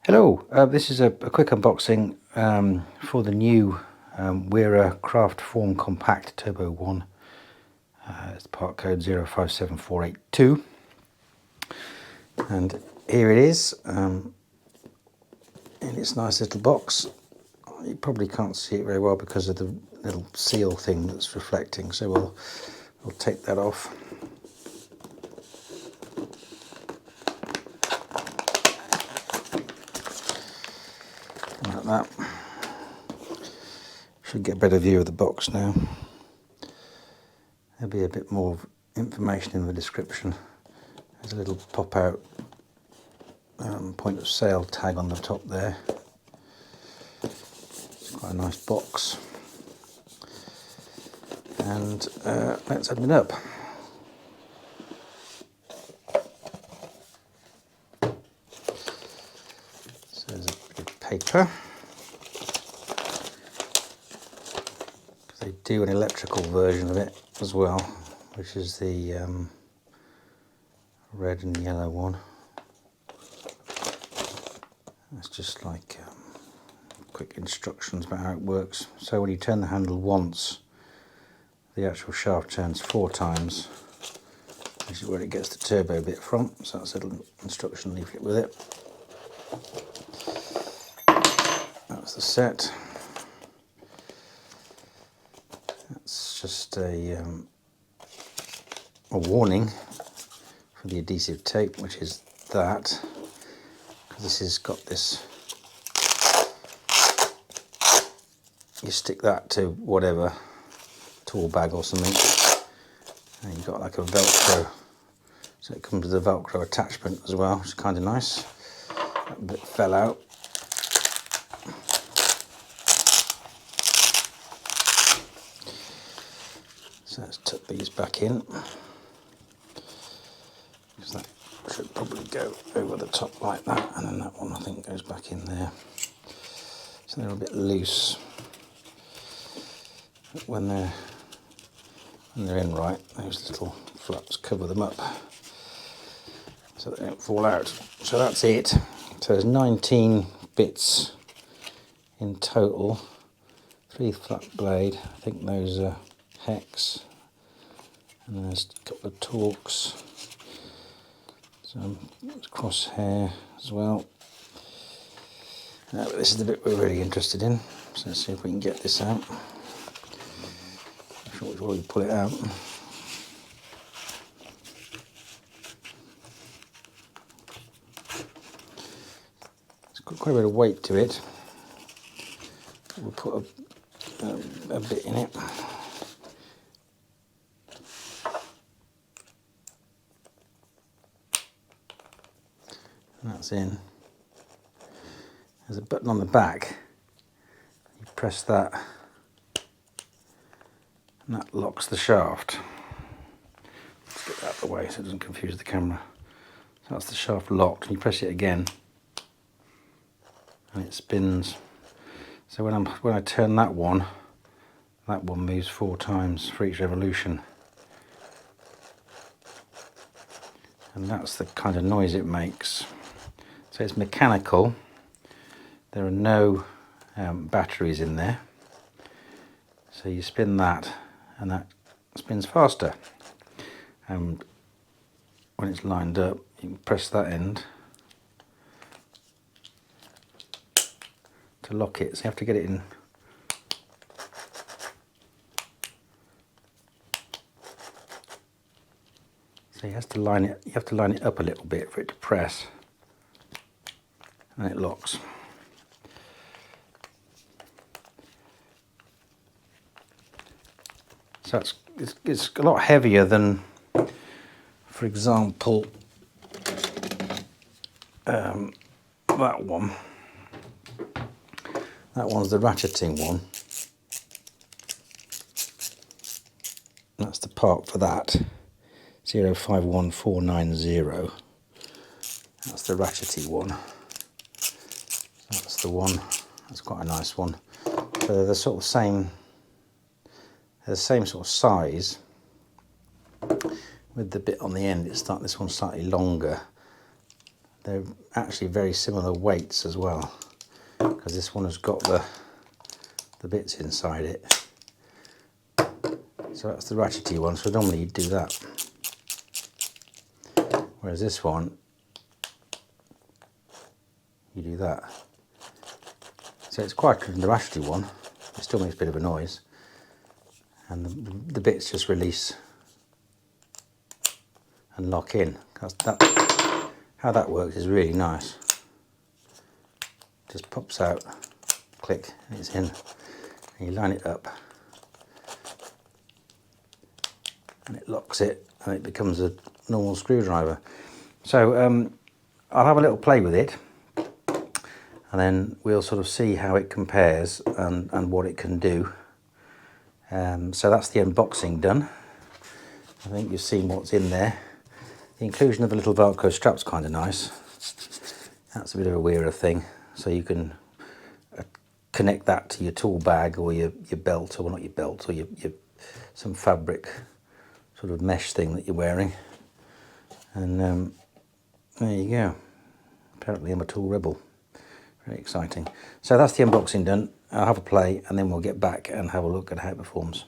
Hello, this is a quick unboxing for the new WERA Kraftform Kompact Turbo 1. It's part code 057482. And here it is in its nice little box. You probably can't see it very well because of the little seal thing that's reflecting, so we'll take that off. Like that. Should get a better view of the box now. There'll be a bit more information in the description. There's a little pop-out point of sale tag on the top there. It's quite a nice box. And let's open it up. So there's a bit of paper. They do an electrical version of it as well, which is the red and yellow one. That's just like quick instructions about how it works. So when you turn the handle once, the actual shaft turns 4 times, which is where it gets the turbo bit from. So that's a little instruction leaflet with it. That's the set. That's just a warning for the adhesive tape, which is that, because this has got this, you stick that to whatever, tool bag or something, and you've got like a Velcro, so it comes with a Velcro attachment as well, which is kind of nice. That bit fell out. So let's tuck these back in, because that should probably go over the top like that, and then that one I think goes back in there. So they're a bit loose. But when they're in right, those little flaps cover them up so they don't fall out. So that's it. So there's 19 bits in total, 3 flat blade, I think those are hex, and then there's a couple of Torx, some crosshair as well. But this is the bit we're really interested in, so let's see if we can get this out. I'm sure which way we pull it out. It's got quite a bit of weight to it. We'll put a bit in it. And that's in. There's a button on the back. You press that, and that locks the shaft. Let's get that out of the way so it doesn't confuse the camera. So that's the shaft locked, and you press it again, and it spins. So when I turn that one moves 4 times for each revolution. And that's the kind of noise it makes. So it's mechanical. There are no batteries in there. So you spin that, and that spins faster. And when it's lined up, you can press that end to lock it. So you have to get it in. So you have to line it up a little bit for it to press, and it locks. So it's a lot heavier than, for example, that one. That one's the ratcheting one. That's the part for that. 051490. That's the ratchety one. That's the one. That's quite a nice one. So they're the sort of same. They're the same sort of size. With the bit on the end, this one's slightly longer they're actually very similar weights as well, because this one has got the bits inside it. So that's the ratchety one, so normally you'd do that. Whereas this one, you do that. So it's quieter than the ratchety one. It still makes a bit of a noise. And the bits just release and lock in. How that works is really nice. Just pops out, click, and it's in. And you line it up. And it locks it, and it becomes a normal screwdriver. So I'll have a little play with it, and then we'll sort of see how it compares and what it can do. So that's the unboxing done. I think you've seen what's in there. The inclusion of the little Velcro strap's kind of nice. That's a bit of a WERA thing, so you can connect that to your tool bag or your belt, or not your belt, or your some fabric sort of mesh thing that you're wearing. And there you go. Apparently I'm a tool rebel. Very exciting. So that's the unboxing done. I'll have a play and then we'll get back and have a look at how it performs.